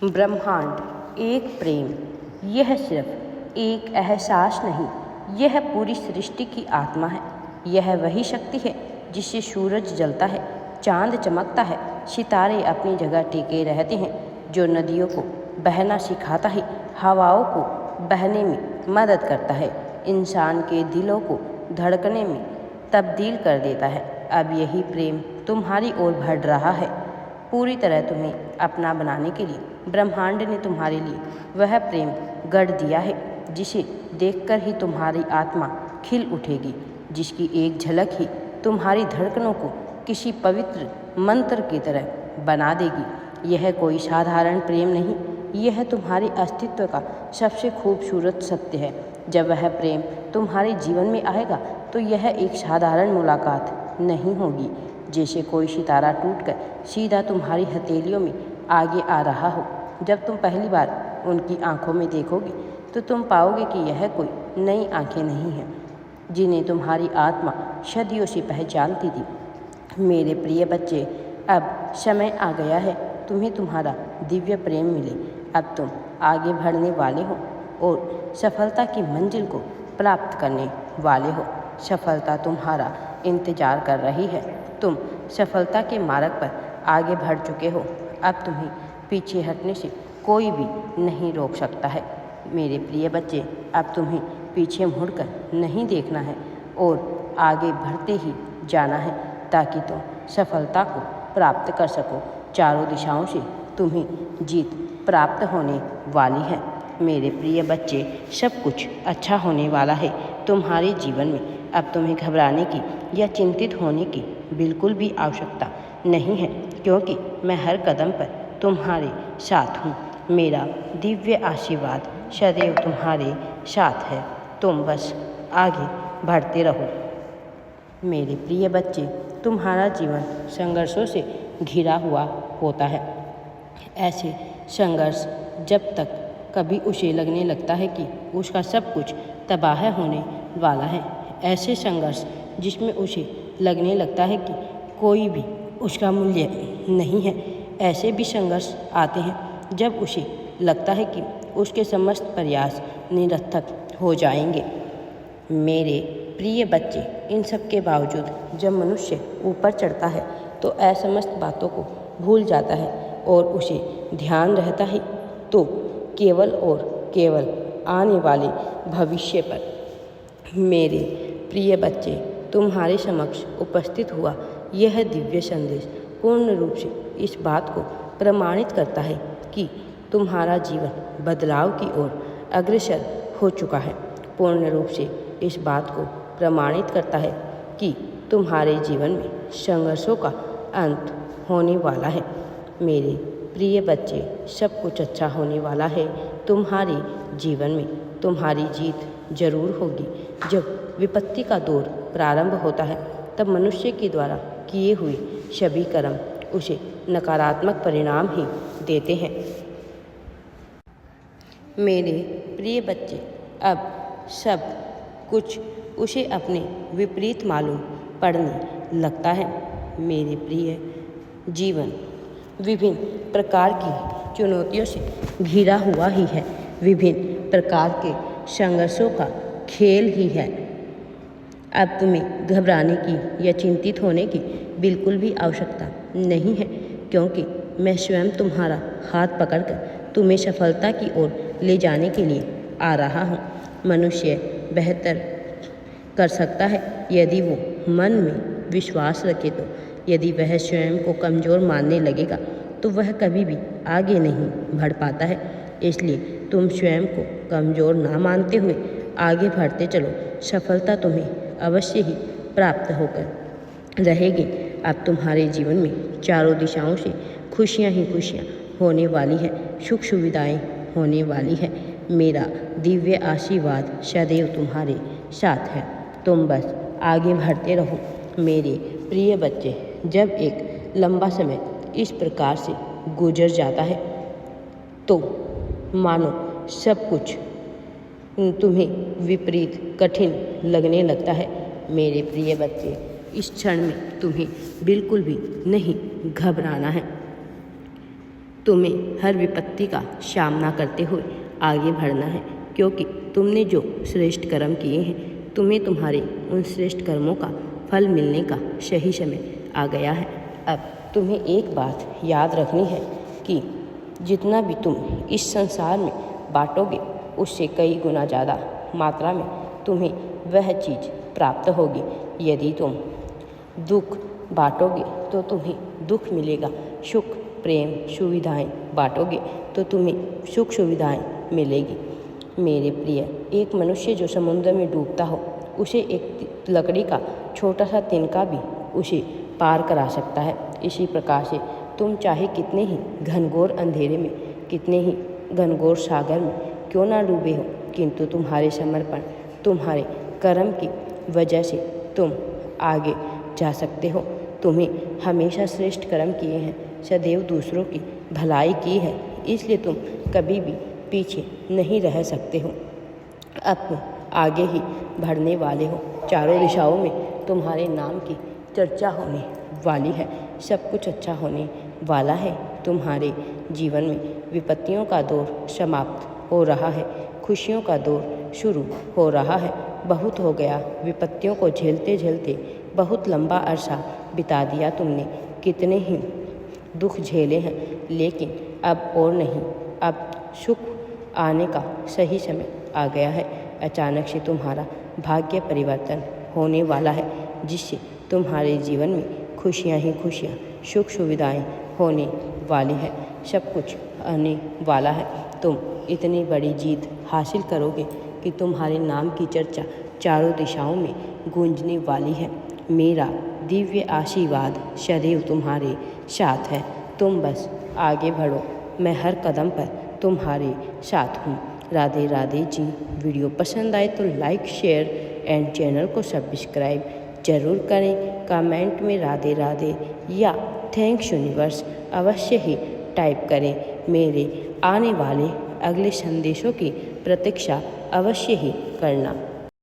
ब्रह्मांड एक प्रेम, यह सिर्फ एक एहसास नहीं, यह पूरी सृष्टि की आत्मा है। यह वही शक्ति है जिससे सूरज जलता है, चांद चमकता है, सितारे अपनी जगह टिके रहते हैं, जो नदियों को बहना सिखाता है, हवाओं को बहने में मदद करता है, इंसान के दिलों को धड़कने में तब्दील कर देता है। अब यही प्रेम तुम्हारी ओर बढ़ रहा है, पूरी तरह तुम्हें अपना बनाने के लिए ब्रह्मांड ने तुम्हारे लिए वह प्रेम गढ़ दिया है जिसे देखकर ही तुम्हारी आत्मा खिल उठेगी, जिसकी एक झलक ही तुम्हारी धड़कनों को किसी पवित्र मंत्र की तरह बना देगी। यह कोई साधारण प्रेम नहीं, यह तुम्हारे अस्तित्व का सबसे खूबसूरत सत्य है। जब वह प्रेम तुम्हारे जीवन में आएगा तो यह एक साधारण मुलाकात नहीं होगी, जैसे कोई सितारा टूटकर सीधा तुम्हारी हथेलियों में आगे आ रहा हो। जब तुम पहली बार उनकी आंखों में देखोगे तो तुम पाओगे कि यह कोई नई आंखें नहीं हैं, जिन्हें तुम्हारी आत्मा सदियों से पहचानती थी। मेरे प्रिय बच्चे, अब समय आ गया है तुम्हें तुम्हारा दिव्य प्रेम मिले। अब तुम आगे बढ़ने वाले हो और सफलता की मंजिल को प्राप्त करने वाले हो। सफलता तुम्हारा इंतजार कर रही है। तुम सफलता के मार्ग पर आगे बढ़ चुके हो। अब तुम्हें पीछे हटने से कोई भी नहीं रोक सकता है। मेरे प्रिय बच्चे, अब तुम्हें पीछे मुड़कर नहीं देखना है और आगे बढ़ते ही जाना है, ताकि तुम सफलता को प्राप्त कर सको। चारों दिशाओं से तुम्हें जीत प्राप्त होने वाली है। मेरे प्रिय बच्चे, सब कुछ अच्छा होने वाला है तुम्हारे जीवन में। अब तुम्हें घबराने की या चिंतित होने की बिल्कुल भी आवश्यकता नहीं है, क्योंकि मैं हर कदम पर तुम्हारे साथ हूँ। मेरा दिव्य आशीर्वाद सदैव तुम्हारे साथ है। तुम बस आगे बढ़ते रहो। मेरे प्रिय बच्चे, तुम्हारा जीवन संघर्षों से घिरा हुआ होता है। ऐसे संघर्ष जब तक कभी उसे लगने लगता है कि उसका सब कुछ तबाह होने वाला है, ऐसे संघर्ष जिसमें उसे लगने लगता है कि कोई भी उसका मूल्य नहीं है, ऐसे भी संघर्ष आते हैं जब उसे लगता है कि उसके समस्त प्रयास निरर्थक हो जाएंगे। मेरे प्रिय बच्चे, इन सब के बावजूद जब मनुष्य ऊपर चढ़ता है तो असमस्त बातों को भूल जाता है और उसे ध्यान रहता है तो केवल और केवल आने वाले भविष्य पर। मेरे प्रिय बच्चे, तुम्हारे समक्ष उपस्थित हुआ यह दिव्य संदेश पूर्ण रूप से इस बात को प्रमाणित करता है कि तुम्हारा जीवन बदलाव की ओर अग्रसर हो चुका है। पूर्ण रूप से इस बात को प्रमाणित करता है कि तुम्हारे जीवन में संघर्षों का अंत होने वाला है। मेरे प्रिय बच्चे, सब कुछ अच्छा होने वाला है तुम्हारे जीवन में। तुम्हारी जीत जरूर होगी। जब विपत्ति का दौर प्रारंभ होता है तब मनुष्य के द्वारा किए हुए सभी कर्म उसे नकारात्मक परिणाम ही देते हैं। मेरे प्रिय बच्चे, अब सब कुछ उसे अपने विपरीत मालूम पड़ने लगता है। मेरे प्रिय, जीवन विभिन्न प्रकार की चुनौतियों से घिरा हुआ ही है, विभिन्न प्रकार के संघर्षों का खेल ही है। अब तुम्हें घबराने की या चिंतित होने की बिल्कुल भी आवश्यकता नहीं है, क्योंकि मैं स्वयं तुम्हारा हाथ पकड़कर तुम्हें सफलता की ओर ले जाने के लिए आ रहा हूँ। मनुष्य बेहतर कर सकता है यदि वो मन में विश्वास रखे तो। यदि वह स्वयं को कमज़ोर मानने लगेगा तो वह कभी भी आगे नहीं बढ़ पाता है। इसलिए तुम स्वयं को कमज़ोर ना मानते हुए आगे बढ़ते चलो। सफलता तुम्हें अवश्य ही प्राप्त होकर रहेगी। अब तुम्हारे जीवन में चारों दिशाओं से खुशियाँ ही खुशियाँ होने वाली है, सुख सुविधाएँ होने वाली है। मेरा दिव्य आशीर्वाद सदैव तुम्हारे साथ है। तुम बस आगे बढ़ते रहो। मेरे प्रिय बच्चे, जब एक लंबा समय इस प्रकार से गुजर जाता है तो मानो सब कुछ तुम्हें विपरीत कठिन लगने लगता है। मेरे प्रिय बच्चे, इस क्षण में तुम्हें बिल्कुल भी नहीं घबराना है। तुम्हें हर विपत्ति का सामना करते हुए आगे बढ़ना है, क्योंकि तुमने जो श्रेष्ठ कर्म किए हैं, तुम्हें तुम्हारे उन श्रेष्ठ कर्मों का फल मिलने का सही समय आ गया है। अब तुम्हें एक बात याद रखनी है कि जितना भी तुम इस संसार में बांटोगे, उससे कई गुना ज़्यादा मात्रा में तुम्हें वह चीज़ प्राप्त होगी। यदि तुम दुख बांटोगे तो तुम्हें दुख मिलेगा, सुख प्रेम सुविधाएं बांटोगे तो तुम्हें सुख सुविधाएं मिलेगी। मेरे प्रिय, एक मनुष्य जो समुद्र में डूबता हो, उसे एक लकड़ी का छोटा सा तिनका भी उसे पार करा सकता है। इसी प्रकार से तुम चाहे कितने ही घनघोर अंधेरे में, कितने ही घनघोर सागर में क्यों ना डूबे हो, किंतु तुम्हारे समर्पण, तुम्हारे कर्म की वजह से तुम आगे जा सकते हो। तुम्हें हमेशा श्रेष्ठ कर्म किए हैं, सदैव दूसरों की भलाई की है, इसलिए तुम कभी भी पीछे नहीं रह सकते हो। अब तुम आगे ही बढ़ने वाले हो। चारों दिशाओं में तुम्हारे नाम की चर्चा होने वाली है। सब कुछ अच्छा होने वाला है। तुम्हारे जीवन में विपत्तियों का दौर समाप्त हो रहा है, खुशियों का दौर शुरू हो रहा है। बहुत हो गया विपत्तियों को झेलते झेलते, बहुत लंबा अरसा बिता दिया तुमने, कितने ही दुख झेले हैं, लेकिन अब और नहीं, अब सुख आने का सही समय आ गया है। अचानक से तुम्हारा भाग्य परिवर्तन होने वाला है, जिससे तुम्हारे जीवन में खुशियाँ ही खुशियाँ, सुख सुविधाएं होने वाली है, सब कुछ आने वाला है। तुम इतनी बड़ी जीत हासिल करोगे कि तुम्हारे नाम की चर्चा चारों दिशाओं में गूंजने वाली है। मेरा दिव्य आशीर्वाद सदैव तुम्हारे साथ है। तुम बस आगे बढ़ो, मैं हर कदम पर तुम्हारे साथ हूँ। राधे राधे जी। वीडियो पसंद आए तो लाइक शेयर एंड चैनल को सब्सक्राइब जरूर करें। कमेंट में राधे राधे या थैंक्स यूनिवर्स अवश्य ही टाइप करें। मेरे आने वाले अगले संदेशों की प्रतीक्षा अवश्य ही करना।